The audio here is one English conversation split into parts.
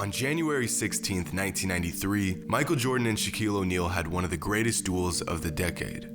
On January 16, 1993, Michael Jordan and Shaquille O'Neal had one of the greatest duels of the decade.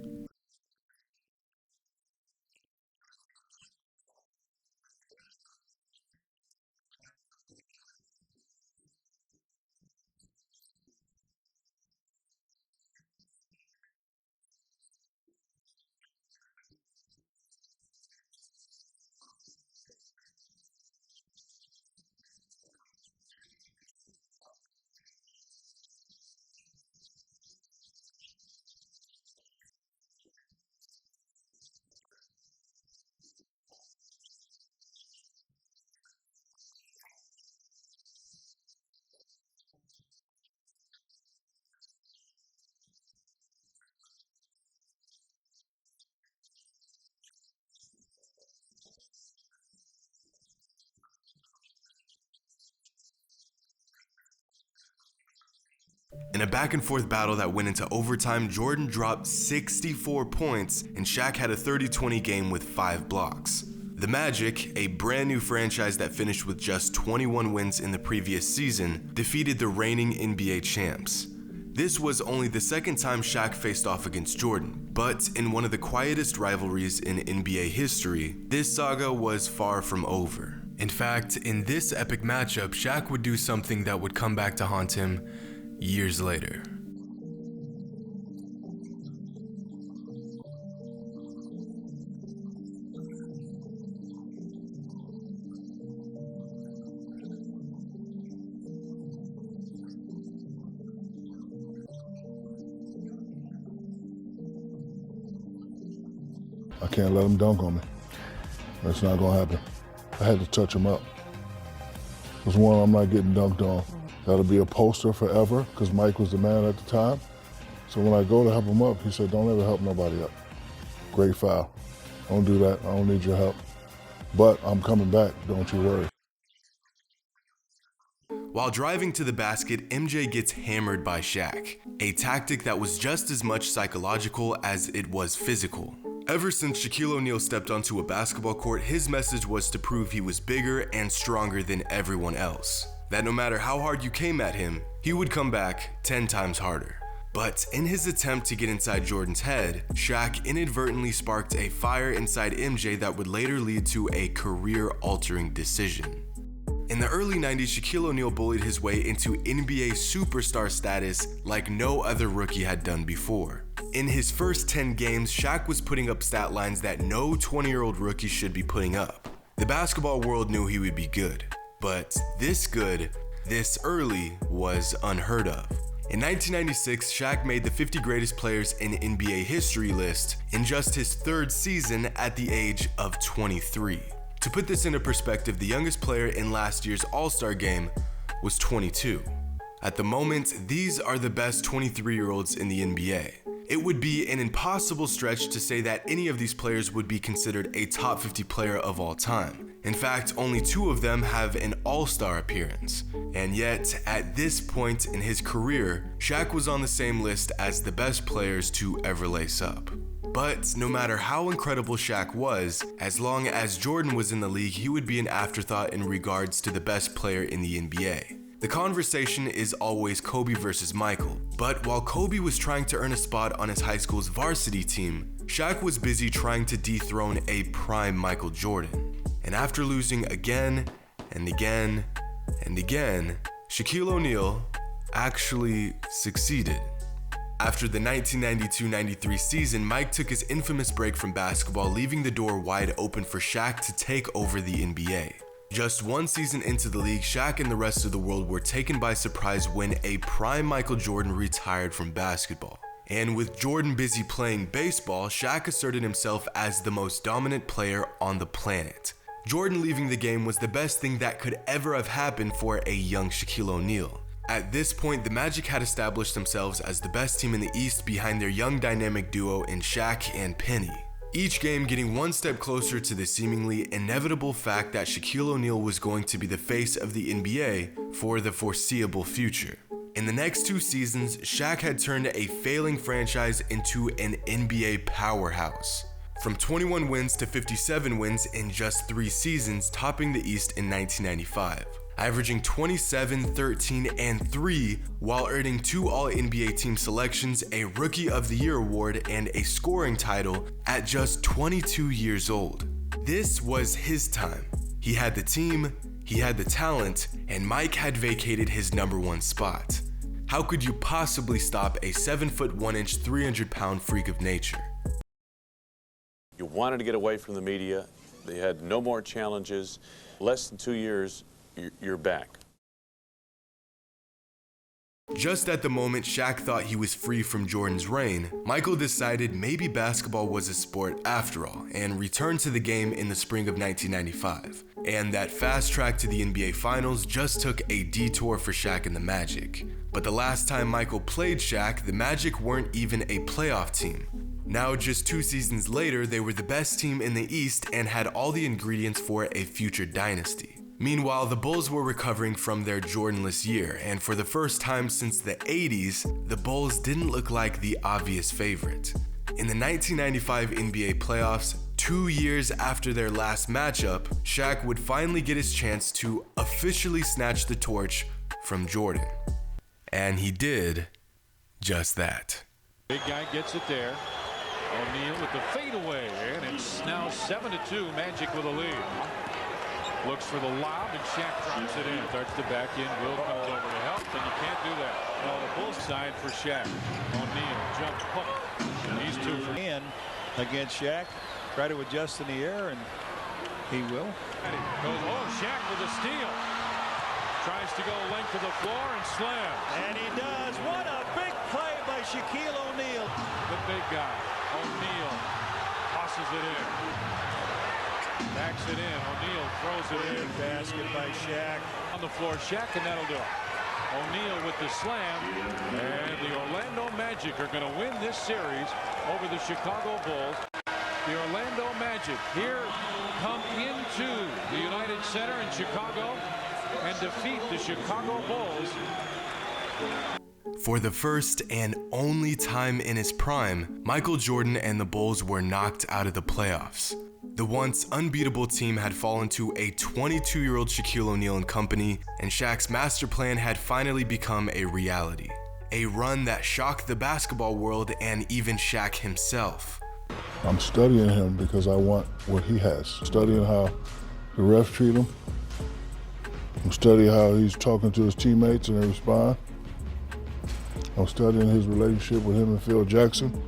In a back-and-forth battle that went into overtime, Jordan dropped 64 points, and Shaq had a 30-20 game with 5 blocks. The Magic, a brand new franchise that finished with just 21 wins in the previous season, defeated the reigning NBA champs. This was only the second time Shaq faced off against Jordan, but in one of the quietest rivalries in NBA history, this saga was far from over. In fact, in this epic matchup, Shaq would do something that would come back to haunt him years later. I can't let him dunk on me. That's not gonna happen. I had to touch him up. There's one I'm not getting dunked on. That'll be a poster forever, because Mike was the man at the time. So when I go to help him up, he said, don't ever help nobody up. Great foul. Don't do that, I don't need your help. But I'm coming back, don't you worry. While driving to the basket, MJ gets hammered by Shaq, a tactic that was just as much psychological as it was physical. Ever since Shaquille O'Neal stepped onto a basketball court, his message was to prove he was bigger and stronger than everyone else. That no matter how hard you came at him, he would come back 10 times harder. But in his attempt to get inside Jordan's head, Shaq inadvertently sparked a fire inside MJ that would later lead to a career-altering decision. In the early 90s, Shaquille O'Neal bullied his way into NBA superstar status like no other rookie had done before. In his first 10 games, Shaq was putting up stat lines that no 20-year-old rookie should be putting up. The basketball world knew he would be good. But this good, this early, was unheard of. In 1996, Shaq made the 50 greatest players in NBA history list in just his 3rd season at the age of 23. To put this into perspective, the youngest player in last year's All-Star game was 22. At the moment, these are the best 23-year-olds in the NBA. It would be an impossible stretch to say that any of these players would be considered a top 50 player of all time. In fact, only 2 of them have an all-star appearance. And yet, at this point in his career, Shaq was on the same list as the best players to ever lace up. But no matter how incredible Shaq was, as long as Jordan was in the league, he would be an afterthought in regards to the best player in the NBA. The conversation is always Kobe versus Michael, but while Kobe was trying to earn a spot on his high school's varsity team, Shaq was busy trying to dethrone a prime Michael Jordan. And after losing again and again and again, Shaquille O'Neal actually succeeded. After the 1992-93 season, Mike took his infamous break from basketball, leaving the door wide open for Shaq to take over the NBA. Just 1 season into the league, Shaq and the rest of the world were taken by surprise when a prime Michael Jordan retired from basketball. And with Jordan busy playing baseball, Shaq asserted himself as the most dominant player on the planet. Jordan leaving the game was the best thing that could ever have happened for a young Shaquille O'Neal. At this point, the Magic had established themselves as the best team in the East behind their young dynamic duo in Shaq and Penny. Each game getting one step closer to the seemingly inevitable fact that Shaquille O'Neal was going to be the face of the NBA for the foreseeable future. In the next 2 seasons, Shaq had turned a failing franchise into an NBA powerhouse. From 21 wins to 57 wins in just 3 seasons, topping the East in 1995. averaging 27, 13, and 3 while earning 2 All-NBA team selections, a Rookie of the Year award, and a scoring title at just 22 years old. This was his time. He had the team, he had the talent, and Mike had vacated his #1 spot. How could you possibly stop a 7-foot 1-inch, 300-pound freak of nature? You wanted to get away from the media. They had no more challenges. Less than 2 years, you're back. Just at the moment Shaq thought he was free from Jordan's reign, Michael decided maybe basketball was a sport after all, and returned to the game in the spring of 1995. And that fast track to the NBA Finals just took a detour for Shaq and the Magic. But the last time Michael played Shaq, the Magic weren't even a playoff team. Now, just 2 seasons later, they were the best team in the East and had all the ingredients for a future dynasty. Meanwhile, the Bulls were recovering from their Jordanless year, and for the first time since the 80s, the Bulls didn't look like the obvious favorite. In the 1995 NBA playoffs, 2 years after their last matchup, Shaq would finally get his chance to officially snatch the torch from Jordan. And he did just that. Big guy gets it there. O'Neal with the fadeaway, and it's now 7-2, Magic with a lead. Looks for the lob, and Shaq drops it in. Starts to back in. Will comes over to help, and you can't do that. No, the Bulls side for Shaq. O'Neal, jump hook. And he's 2 for in against Shaq. Try to adjust in the air, and he will. Goes, Shaq with a steal. Tries to go length of the floor and slams. And he does. What a big play by Shaquille O'Neal. The big guy, O'Neal, tosses it in. Backs it in. O'Neal throws it in. Basket by Shaq. On the floor, Shaq, and that'll do it. O'Neal with the slam. And the Orlando Magic are going to win this series over the Chicago Bulls. The Orlando Magic here come into the United Center in Chicago and defeat the Chicago Bulls. For the first and only time in his prime, Michael Jordan and the Bulls were knocked out of the playoffs. The once unbeatable team had fallen to a 22-year-old Shaquille O'Neal and company, and Shaq's master plan had finally become a reality. A run that shocked the basketball world and even Shaq himself. I'm studying him because I want what he has. Studying how the refs treat him. I'm studying how he's talking to his teammates and they respond. I'm studying his relationship with him and Phil Jackson.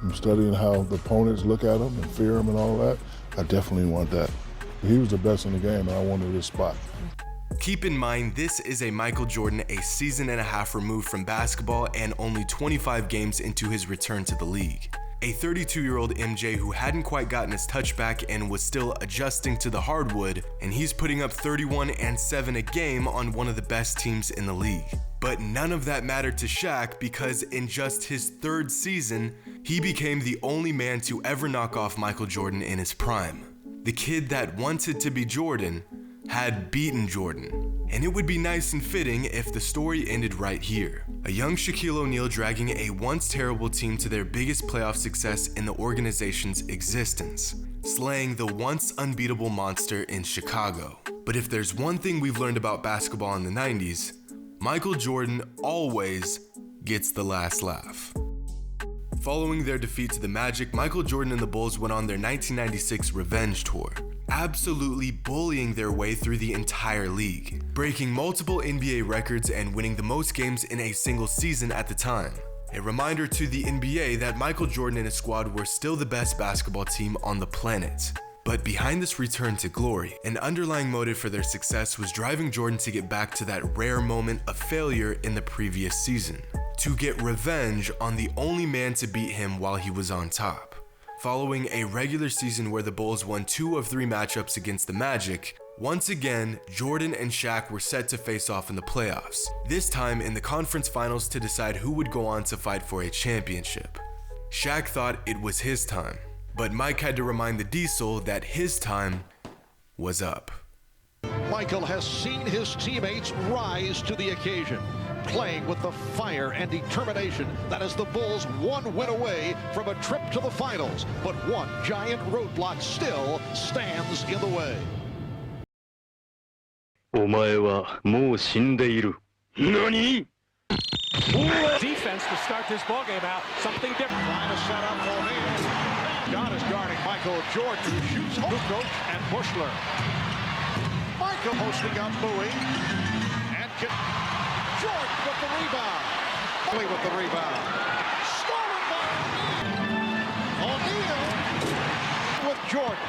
I'm studying how the opponents look at him and fear him and all that. I definitely want that. He was the best in the game, and I wanted his spot. Keep in mind, this is a Michael Jordan a season and a half removed from basketball and only 25 games into his return to the league. A 32-year-old MJ who hadn't quite gotten his touch back and was still adjusting to the hardwood, and he's putting up 31 and 7 a game on one of the best teams in the league. But none of that mattered to Shaq because in just his 3rd season, he became the only man to ever knock off Michael Jordan in his prime. The kid that wanted to be Jordan had beaten Jordan. And it would be nice and fitting if the story ended right here. A young Shaquille O'Neal dragging a once terrible team to their biggest playoff success in the organization's existence, slaying the once unbeatable monster in Chicago. But if there's one thing we've learned about basketball in the 90s, Michael Jordan always gets the last laugh. Following their defeat to the Magic, Michael Jordan and the Bulls went on their 1996 revenge tour, absolutely bullying their way through the entire league, breaking multiple NBA records and winning the most games in a single season at the time. A reminder to the NBA that Michael Jordan and his squad were still the best basketball team on the planet. But behind this return to glory, an underlying motive for their success was driving Jordan to get back to that rare moment of failure in the previous season, to get revenge on the only man to beat him while he was on top. Following a regular season where the Bulls won 2 of 3 matchups against the Magic, once again, Jordan and Shaq were set to face off in the playoffs, this time in the conference finals to decide who would go on to fight for a championship. Shaq thought it was his time, but Mike had to remind the Diesel that his time was up. Michael has seen his teammates rise to the occasion, playing with the fire and determination that is the Bulls 1 win away from a trip to the finals. But one giant roadblock still stands in the way. お前はもう死んでいる。何? Defense to start this ballgame out. Something different. Trying to set up O'Neal. John is guarding Michael Jordan, who shoots Coach and Bushler. Michael hosting up Bowie. And Jordan with the rebound. Bullied with the rebound. Stolen by O'Neal with Jordan.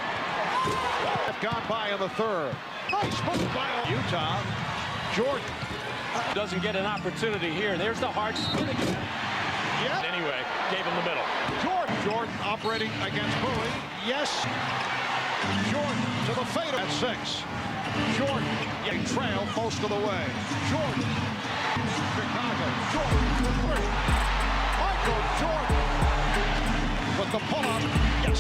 Have gone by in the third. Nice move by Utah. Jordan. Doesn't get an opportunity here. There's the hard spin again. Yeah. Anyway, gave him the middle. Jordan operating against Bullied. Yes. Jordan to the fade at 6. Jordan getting trail most of the way. Jordan. Chicago. Jordan with 3. Michael Jordan with the pull-up. Yes.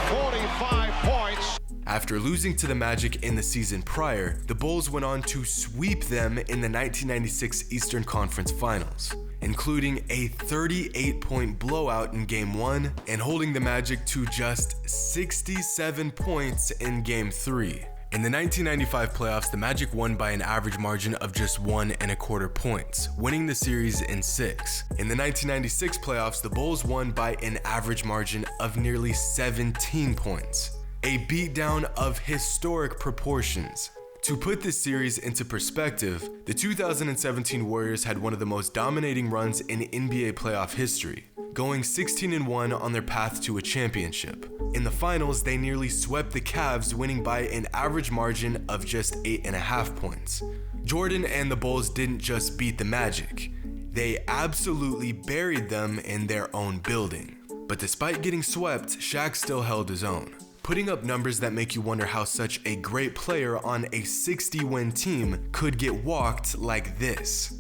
45 points. After losing to the Magic in the season prior, the Bulls went on to sweep them in the 1996 Eastern Conference Finals, including a 38-point blowout in Game 1 and holding the Magic to just 67 points in Game 3. In the 1995 playoffs, the Magic won by an average margin of just 1.25 points, winning the series in 6. In the 1996 playoffs, the Bulls won by an average margin of nearly 17 points. A beatdown of historic proportions. To put this series into perspective, the 2017 Warriors had one of the most dominating runs in NBA playoff history, going 16-1 on their path to a championship. In the finals, they nearly swept the Cavs, winning by an average margin of just 8.5 points. Jordan and the Bulls didn't just beat the Magic, they absolutely buried them in their own building. But despite getting swept, Shaq still held his own, putting up numbers that make you wonder how such a great player on a 60-win team could get walked like this.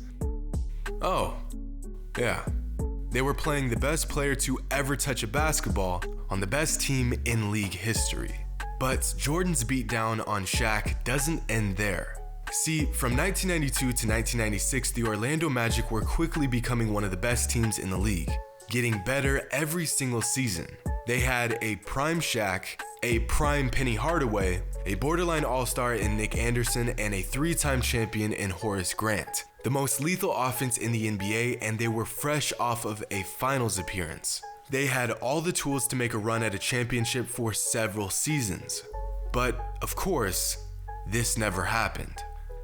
Oh, yeah. They were playing the best player to ever touch a basketball on the best team in league history. But Jordan's beatdown on Shaq doesn't end there. See, from 1992 to 1996, the Orlando Magic were quickly becoming one of the best teams in the league, getting better every single season. They had a prime Shaq, a prime Penny Hardaway, a borderline all-star in Nick Anderson, and a 3-time champion in Horace Grant. The most lethal offense in the NBA, and they were fresh off of a finals appearance. They had all the tools to make a run at a championship for several seasons. But, of course, this never happened.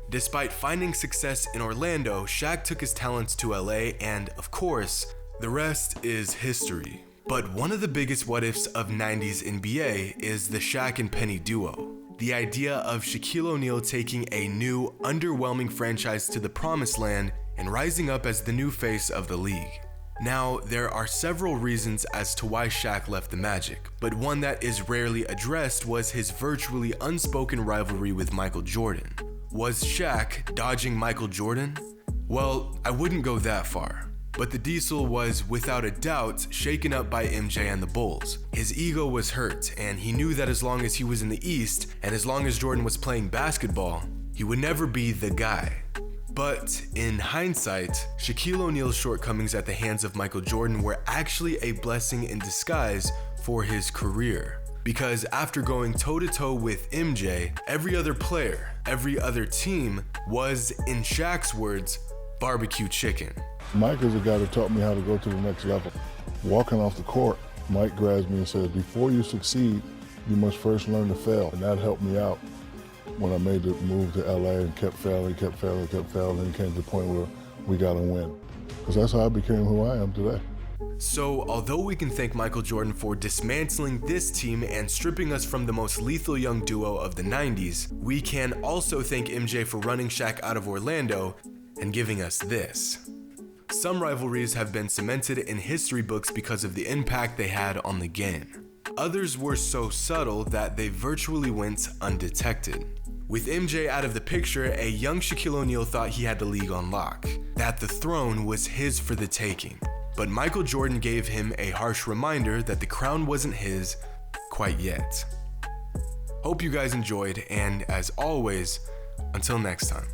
Despite finding success in Orlando, Shaq took his talents to LA, and, of course, the rest is history. But one of the biggest what-ifs of 90s NBA is the Shaq and Penny duo. The idea of Shaquille O'Neal taking a new, underwhelming franchise to the promised land and rising up as the new face of the league. Now, there are several reasons as to why Shaq left the Magic, but one that is rarely addressed was his virtually unspoken rivalry with Michael Jordan. Was Shaq dodging Michael Jordan? Well, I wouldn't go that far. But the Diesel was, without a doubt, shaken up by MJ and the Bulls. His ego was hurt, and he knew that as long as he was in the East, and as long as Jordan was playing basketball, he would never be the guy. But in hindsight, Shaquille O'Neal's shortcomings at the hands of Michael Jordan were actually a blessing in disguise for his career. Because after going toe-to-toe with MJ, every other player, every other team was, in Shaq's words, barbecue chicken. Mike is the guy that taught me how to go to the next level. Walking off the court, Mike grabs me and says, before you succeed, you must first learn to fail. And that helped me out when I made the move to LA and kept failing, and it came to the point where we got to win. Because that's how I became who I am today. So, although we can thank Michael Jordan for dismantling this team and stripping us from the most lethal young duo of the 90s, we can also thank MJ for running Shaq out of Orlando and giving us this. Some rivalries have been cemented in history books because of the impact they had on the game. Others were so subtle that they virtually went undetected. With MJ out of the picture, a young Shaquille O'Neal thought he had the league on lock, that the throne was his for the taking. But Michael Jordan gave him a harsh reminder that the crown wasn't his quite yet. Hope you guys enjoyed, and as always, until next time.